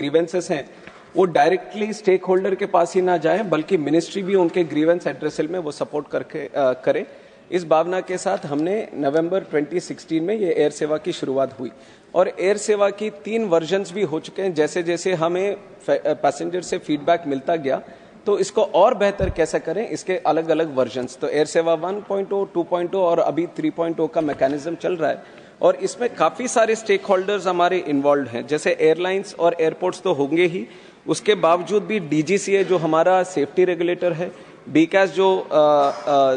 Grievances हैं वो directly stake holder के पास ही ना जाए, बल्कि मिनिस्ट्री भी उनके ग्रीवेंस एड्रेसल में वो सपोर्ट करके करे। इस भावना के साथ हमने नवंबर 2016 में ये एयर सेवा की शुरुआत हुई और एयर सेवा की 3 वर्जन्स भी हो चुके हैं। जैसे जैसे हमें पैसेंजर से फीडबैक मिलता गया तो इसको और बेहतर कैसे करें, इसके अलग अलग वर्जन्स, तो एयर सेवा 1.0, 2.0 और अभी 3.0 का मैकेनिज्म चल रहा है और इसमें काफी सारे स्टेक होल्डर्स हमारे इन्वॉल्व हैं। जैसे एयरलाइंस और एयरपोर्ट्स तो होंगे ही, उसके बावजूद भी डीजीसीए जो हमारा सेफ्टी रेगुलेटर है, बीकैस जो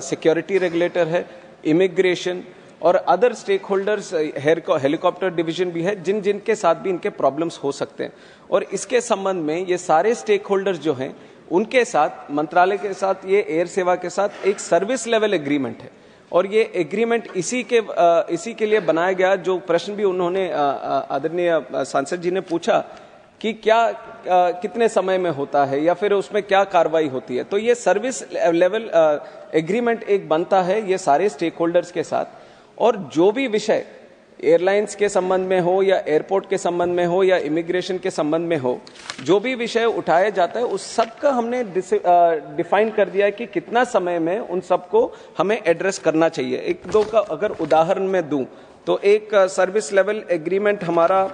सिक्योरिटी रेगुलेटर है, इमिग्रेशन और other stakeholders, helicopter division भी है, जिन जिन के साथ भी इनके प्रॉब्लम्स हो सकते हैं। और इसके संबंध में ये सारे स्टेक होल्डर्स जो हैं उनके साथ, मंत्रालय के साथ, ये एयर सेवा के साथ एक सर्विस लेवल एग्रीमेंट है और ये एग्रीमेंट इसी के लिए बनाया गया। जो प्रश्न भी उन्होंने आदरणीय सांसद जी ने पूछा कि क्या कितने समय में होता है या फिर उसमें क्या कार्रवाई होती है, तो ये सर्विस लेवल एग्रीमेंट एक बनता है ये सारे स्टेक होल्डर्स के साथ। और जो भी विषय एयरलाइंस के संबंध में हो या एयरपोर्ट के संबंध में हो या इमिग्रेशन के संबंध में हो, जो भी विषय उठाया जाता है उस सब का हमने डिफाइन कर दिया है कि कितना समय में उन सबको हमें एड्रेस करना चाहिए। एक दो का अगर उदाहरण मैं दूं तो एक सर्विस लेवल एग्रीमेंट हमारा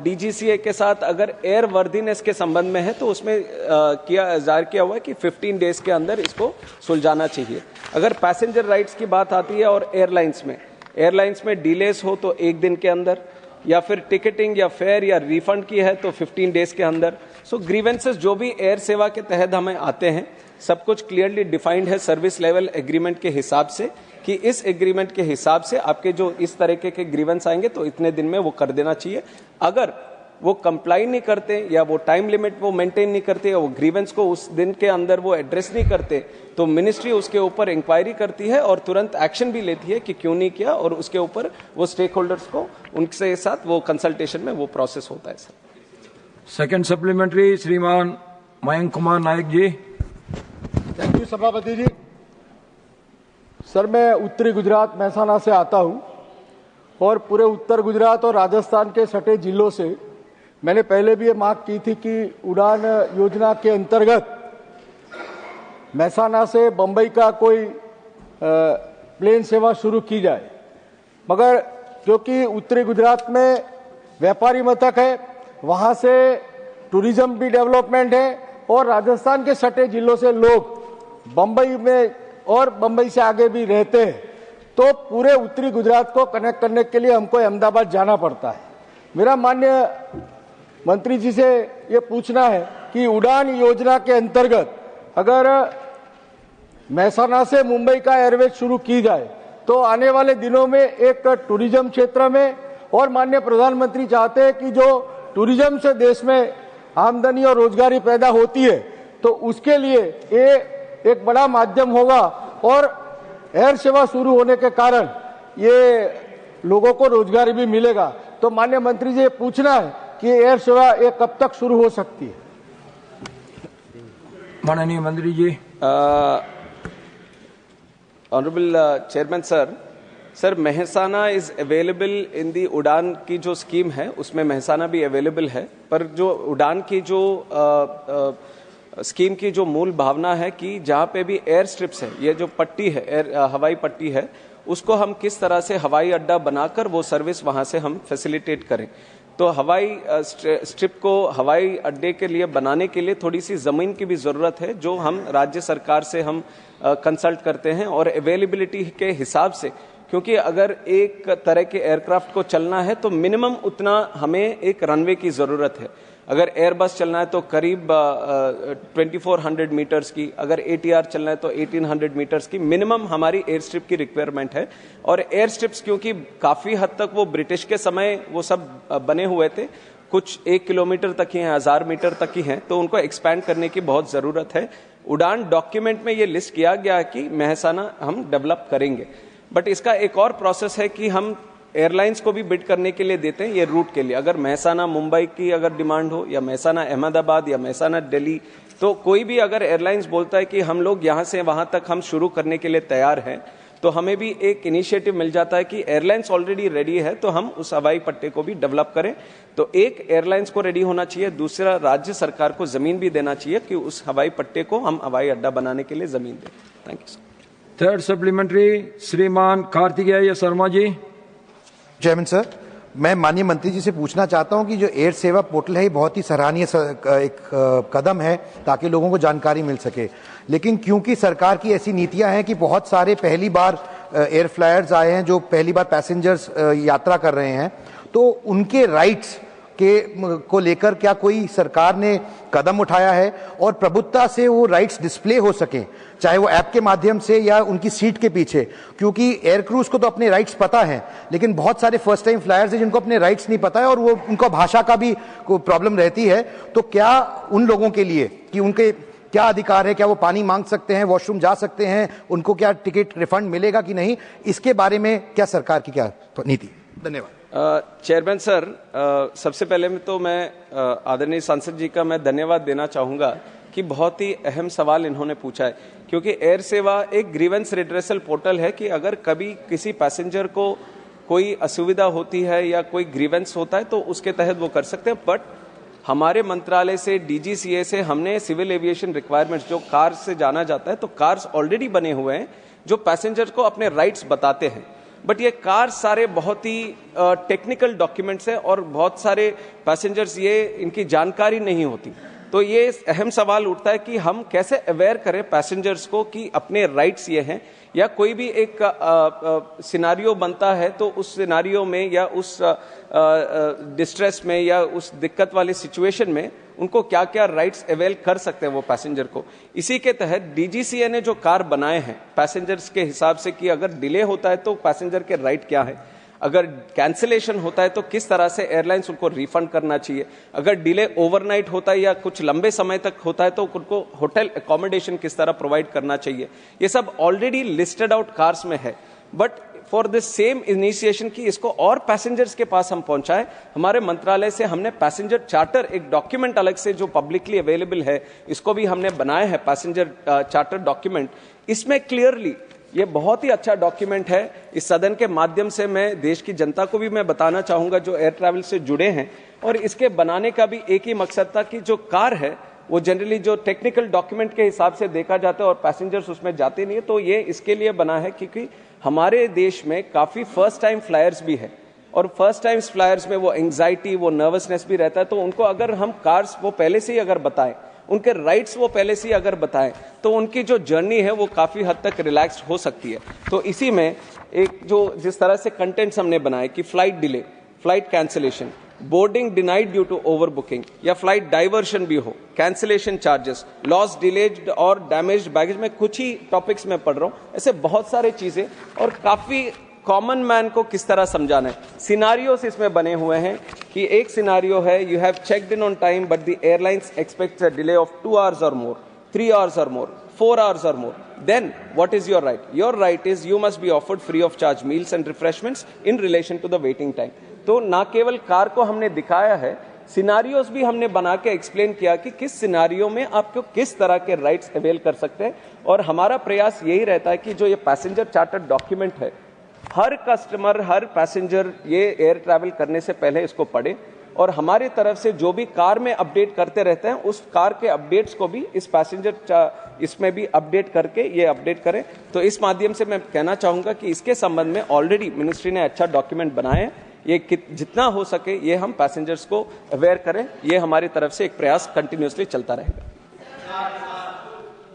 डीजीसीए के साथ अगर एयर वर्दीनेस के संबंध में है तो उसमें जाहिर किया हुआ है कि 15 डेज के अंदर इसको सुलझाना चाहिए। अगर पैसेंजर राइट्स की बात आती है और एयरलाइंस में डिलेस हो तो 1 दिन के अंदर, या फिर टिकटिंग या फेयर या रिफंड की है तो 15 डेज के अंदर। सो ग्रीवेंसेस जो भी एयर सेवा के तहत हमें आते हैं सब कुछ क्लियरली डिफाइंड है सर्विस लेवल एग्रीमेंट के हिसाब से कि इस एग्रीमेंट के हिसाब से आपके जो इस तरीके के ग्रीवेंस आएंगे तो इतने दिन में वो कर देना चाहिए। अगर वो कंप्लाई नहीं करते या वो टाइम लिमिट वो मेंटेन नहीं करते या वो ग्रीवेंस को उस दिन के अंदर वो एड्रेस नहीं करते तो मिनिस्ट्री उसके ऊपर इंक्वायरी करती है और तुरंत एक्शन भी लेती है कि क्यों नहीं किया, और उसके ऊपर वो स्टेक होल्डर्स को उनके साथ वो कंसल्टेशन में वो प्रोसेस होता है। सर सेकंड सप्लीमेंट्री श्रीमान मयंक कुमार नायक जी। थैंक यू सभापति जी। सर, मैं उत्तरी गुजरात महसाना से आता हूं और पूरे उत्तर गुजरात और राजस्थान के सटे जिलों से मैंने पहले भी ये मांग की थी कि उड़ान योजना के अंतर्गत महसाना से बंबई का कोई प्लेन सेवा शुरू की जाए, मगर क्योंकि उत्तरी गुजरात में व्यापारी मथक है, वहां से टूरिज्म भी डेवलपमेंट है और राजस्थान के सटे जिलों से लोग बंबई में और बंबई से आगे भी रहते हैं, तो पूरे उत्तरी गुजरात को कनेक्ट करने के लिए हमको अहमदाबाद जाना पड़ता है। मेरा माननीय मंत्री जी से ये पूछना है कि उड़ान योजना के अंतर्गत अगर महसाना से मुंबई का एयरवेज शुरू की जाए तो आने वाले दिनों में एक टूरिज्म क्षेत्र में, और माननीय प्रधानमंत्री चाहते हैं कि जो टूरिज्म से देश में आमदनी और रोजगारी पैदा होती है तो उसके लिए ये एक बड़ा माध्यम होगा और एयर सेवा शुरू होने के कारण ये लोगों को रोजगारी भी मिलेगा। तो माननीय मंत्री जी ये पूछना है कि एयर सेवा ये कब तक शुरू हो सकती है? माननीय मंत्री जी। Honourable chairman sir, Mehsana is available in the Udan की जो स्कीम है उसमें महसाना भी अवेलेबल है, पर जो उड़ान की जो स्कीम की जो मूल भावना है कि जहां पे भी एयर स्ट्रिप्स है, ये जो पट्टी है हवाई पट्टी है, उसको हम किस तरह से हवाई अड्डा बनाकर वो सर्विस वहां से हम फैसिलिटेट करें। तो हवाई स्ट्रिप को हवाई अड्डे के लिए बनाने के लिए थोड़ी सी जमीन की भी जरूरत है, जो हम राज्य सरकार से हम कंसल्ट करते हैं और अवेलेबिलिटी के हिसाब से, क्योंकि अगर एक तरह के एयरक्राफ्ट को चलना है तो मिनिमम उतना हमें एक रनवे की जरूरत है। अगर एयरबस चलना है तो करीब 2400 मीटर्स की, अगर एटीआर चलना है तो 1800 मीटर्स की मिनिमम हमारी एयर स्ट्रिप की रिक्वायरमेंट है। और एयर स्ट्रिप्स क्योंकि काफी हद तक वो ब्रिटिश के समय वो सब बने हुए थे, कुछ 1 किलोमीटर तक ही हैं, 1000 मीटर तक ही हैं, तो उनको एक्सपैंड करने की बहुत जरूरत है। उड़ान डॉक्यूमेंट में ये लिस्ट किया गया है कि महसाना हम डेवलप करेंगे, बट इसका एक और प्रोसेस है कि हम एयरलाइंस को भी बिड करने के लिए देते हैं ये रूट के लिए। अगर महसाना मुंबई की अगर डिमांड हो या महसाना अहमदाबाद या महसाना दिल्ली, तो कोई भी अगर एयरलाइंस बोलता है कि हम लोग यहां से वहां तक हम शुरू करने के लिए तैयार हैं, तो हमें भी एक इनिशिएटिव मिल जाता है कि एयरलाइंस ऑलरेडी रेडी है तो हम उस हवाई पट्टे को भी डेवलप करें। तो एक एयरलाइंस को रेडी होना चाहिए, दूसरा राज्य सरकार को जमीन भी देना चाहिए कि उस हवाई पट्टे को हम हवाई अड्डा बनाने के लिए जमीन दें। Thank you sir. Third supplementary श्रीमान कार्तिकेय शर्मा जी। चेयरमैन सर, मैं माननीय मंत्री जी से पूछना चाहता हूं कि जो एयर सेवा पोर्टल है ये बहुत ही सराहनीय एक कदम है ताकि लोगों को जानकारी मिल सके, लेकिन क्योंकि सरकार की ऐसी नीतियां हैं कि बहुत सारे पहली बार एयर फ्लायर्स आए हैं जो पहली बार पैसेंजर्स यात्रा कर रहे हैं, तो उनके राइट्स को लेकर क्या कोई सरकार ने कदम उठाया है और प्रभुत्ता से वो राइट्स डिस्प्ले हो सकें, चाहे वो ऐप के माध्यम से या उनकी सीट के पीछे, क्योंकि एयर क्रूज को तो अपने राइट्स पता हैं लेकिन बहुत सारे फर्स्ट टाइम फ्लायर्स हैं जिनको अपने राइट्स नहीं पता है और वो उनको भाषा का भी प्रॉब्लम रहती है। तो क्या उन लोगों के लिए कि उनके क्या अधिकार है, क्या वो पानी मांग सकते हैं, वॉशरूम जा सकते हैं, उनको क्या टिकट रिफंड मिलेगा कि नहीं, इसके बारे में क्या सरकार की क्या नीति? धन्यवाद। चेयरमैन सर, सबसे पहले में तो मैं आदरणीय सांसद जी का मैं धन्यवाद देना चाहूंगा कि बहुत ही अहम सवाल इन्होंने पूछा है, क्योंकि एयर सेवा एक ग्रीवेंस रिड्रेसल पोर्टल है कि अगर कभी किसी पैसेंजर को कोई असुविधा होती है या कोई ग्रीवेंस होता है तो उसके तहत वो कर सकते हैं। बट हमारे मंत्रालय से DGCA से हमने सिविल एविएशन रिक्वायरमेंट्स जो कार से जाना जाता है, तो कार्स ऑलरेडी बने हुए हैं जो पैसेंजर को अपने राइट्स बताते हैं। बट ये कार सारे बहुत ही टेक्निकल डॉक्यूमेंट्स हैं और बहुत सारे पैसेंजर्स ये इनकी जानकारी नहीं होती। तो ये अहम सवाल उठता है कि हम कैसे अवेयर करें पैसेंजर्स को कि अपने राइट्स ये हैं, या कोई भी एक सिनारियो बनता है तो उस सिनारियो में या उस डिस्ट्रेस में या उस दिक्कत वाली सिचुएशन में उनको क्या क्या राइट्स अवेल कर सकते हैं वो पैसेंजर को। इसी के तहत DGCA ने जो कार बनाए हैं पैसेंजर्स के हिसाब से कि अगर डिले होता है तो पैसेंजर के राइट क्या है, अगर कैंसिलेशन होता है तो किस तरह से एयरलाइंस उनको रिफंड करना चाहिए, अगर डिले ओवरनाइट होता है या कुछ लंबे समय तक होता है तो उनको होटल अकोमोडेशन किस तरह प्रोवाइड करना चाहिए, ये सब ऑलरेडी लिस्टेड आउट कार्स में है। But for this same initiation की इसको और पैसेंजर्स के पास हम पहुंचाएं, हमारे मंत्रालय से हमने पैसेंजर चार्टर एक डॉक्यूमेंट अलग से जो पब्लिकली अवेलेबल है इसको भी हमने बनाया है, पैसेंजर चार्टर डॉक्यूमेंट। इसमें क्लियरली ये बहुत ही अच्छा डॉक्यूमेंट है। इस सदन के माध्यम से मैं देश की जनता को भी मैं बताना चाहूंगा जो एयर ट्रैवल से जुड़े हैं, और इसके बनाने का भी एक ही मकसद था कि जो कार है वो जनरली जो टेक्निकल डॉक्यूमेंट के हिसाब से देखा जाता है और पैसेंजर्स उसमें जाते नहीं है, तो ये इसके लिए बना है क्योंकि हमारे देश में काफी फर्स्ट टाइम फ्लायर्स भी है और फर्स्ट टाइम फ्लायर्स में वो एंग्जाइटी, वो नर्वसनेस भी रहता है। तो उनको अगर हम कार्स वो पहले से ही अगर बताएं, उनके राइट्स वो पहले से ही अगर बताएं, तो उनकी जो जर्नी है वो काफी हद तक रिलैक्स्ड हो सकती है। तो इसी में एक जो जिस तरह से कंटेंट्स हमने बनाए कि flight delay, flight cancellation, boarding denied due to overbooking या फ्लाइट डाइवर्शन भी हो, कैंसिलेशन चार्जेस, लॉस, डिलेड और डैमेज्ड बैगेज, में कुछ ही टॉपिक्स में पढ़ रहा हूं, ऐसे बहुत सारे चीजें और काफी कॉमन मैन को किस तरह समझाना है। सिनारियोस इसमें बने हुए हैं कि एक सिनारियो है, you have checked in on time but the airlines aspects a delay of 2 hours और मोर, 3 hours और मोर, 4 hours और मोर, then what is your right? Your right is you must be offered free of charge meals and refreshments in relation to the waiting time. तो ना केवल car को हमने दिखाया है, सिनारियोस भी हमने बना के एक्सप्लेन किया कि किस सिनारियो में आपको किस तरह के राइट्स अवेल कर सकते हैं। और हमारा प्रयास यही रहता है कि जो ये पैसेंजर चार्टर डॉक्यूमेंट है, हर कस्टमर, हर पैसेंजर ये एयर ट्रैवल करने से पहले इसको पढ़े और हमारी तरफ से जो भी कार में अपडेट करते रहते हैं उस कार के अपडेट्स को भी इस पैसेंजर इसमें भी अपडेट करके ये अपडेट करें। तो इस माध्यम से मैं कहना चाहूंगा कि इसके संबंध में ऑलरेडी मिनिस्ट्री ने अच्छा डॉक्यूमेंट बनाए हैं, ये जितना हो सके ये हम पैसेंजर्स को अवेयर करें, ये हमारी तरफ से एक प्रयास कंटिन्यूसली चलता रहेगा।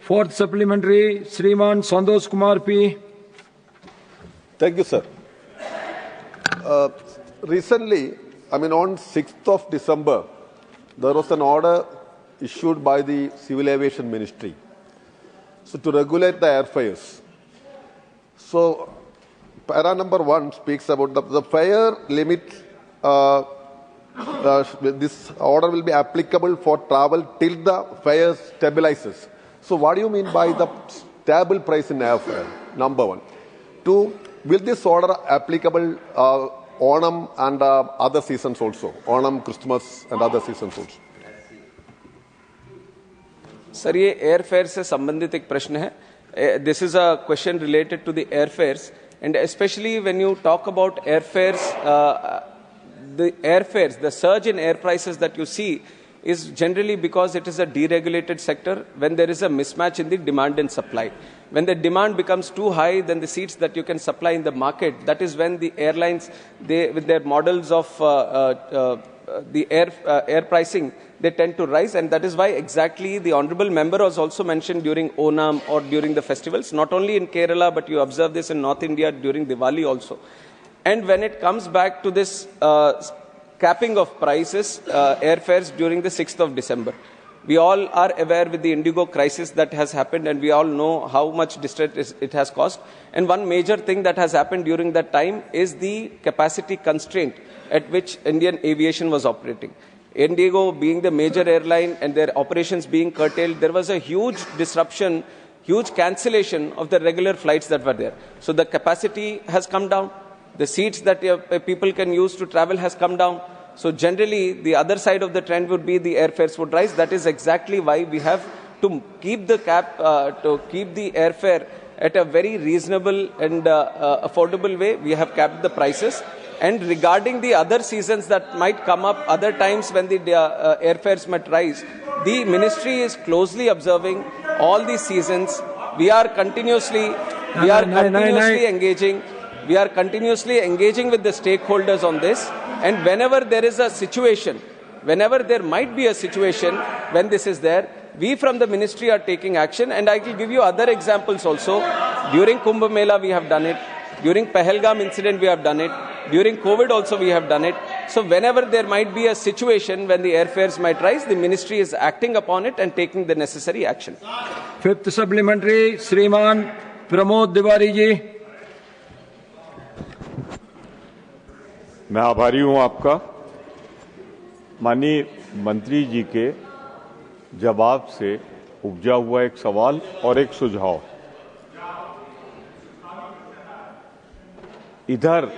Fourth supplementary Shriman Santosh Kumar P. Thank you, sir. Recently, on 6th of December, there was an order issued by the Civil Aviation Ministry to regulate the airfares. So, para number 1 speaks about the fare limit. This order will be applicable for travel till the fare stabilizes. So, what do you mean by the stable price in airfare? Number 1. 2. Will this order applicable Onam and other seasons also? Onam, Christmas and other seasons also? Sir, ये air fare से संबंधित एक प्रश्न है। This is a question related to the airfares, and especially when you talk about airfares, the surge in air prices that you see is generally because it is a deregulated sector when there is a mismatch in the demand and supply. When the demand becomes too high than the seats that you can supply in the market, that is when the airlines, with their models of the air pricing, they tend to rise, and that is why exactly the honourable member was also mentioned during Onam or during the festivals, not only in Kerala, but you observe this in North India during Diwali also. And when it comes back to this capping of prices, airfares during the 6th of December, we all are aware with the Indigo crisis that has happened, and we all know how much distress it has caused. And one major thing that has happened during that time is the capacity constraint at which Indian aviation was operating. Indigo being the major airline and their operations being curtailed, there was a huge disruption, huge cancellation of the regular flights that were there. So the capacity has come down. The seats that people can use to travel has come down. So generally, the other side of the trend would be the airfares would rise. That is exactly why we have to keep the cap, to keep the airfare at a very reasonable and affordable way. We have capped the prices. And regarding the other seasons that might come up, other times when the airfares might rise, the ministry is closely observing all these seasons. We are continuously engaging. We are continuously engaging with the stakeholders on this. And whenever there is a situation, whenever there might be a situation when this is there, we from the ministry are taking action. And I will give you other examples also. During Kumbh Mela, we have done it. During Pahalgam incident, we have done it. During COVID also, we have done it. So whenever there might be a situation when the airfares might rise, the ministry is acting upon it and taking the necessary action. Fifth supplementary, Shriman Pramod Tiwari ji. मैं आभारी हूं आपका। माननीय मंत्री जी के जवाब से उपजा हुआ एक सवाल और एक सुझाव। इधर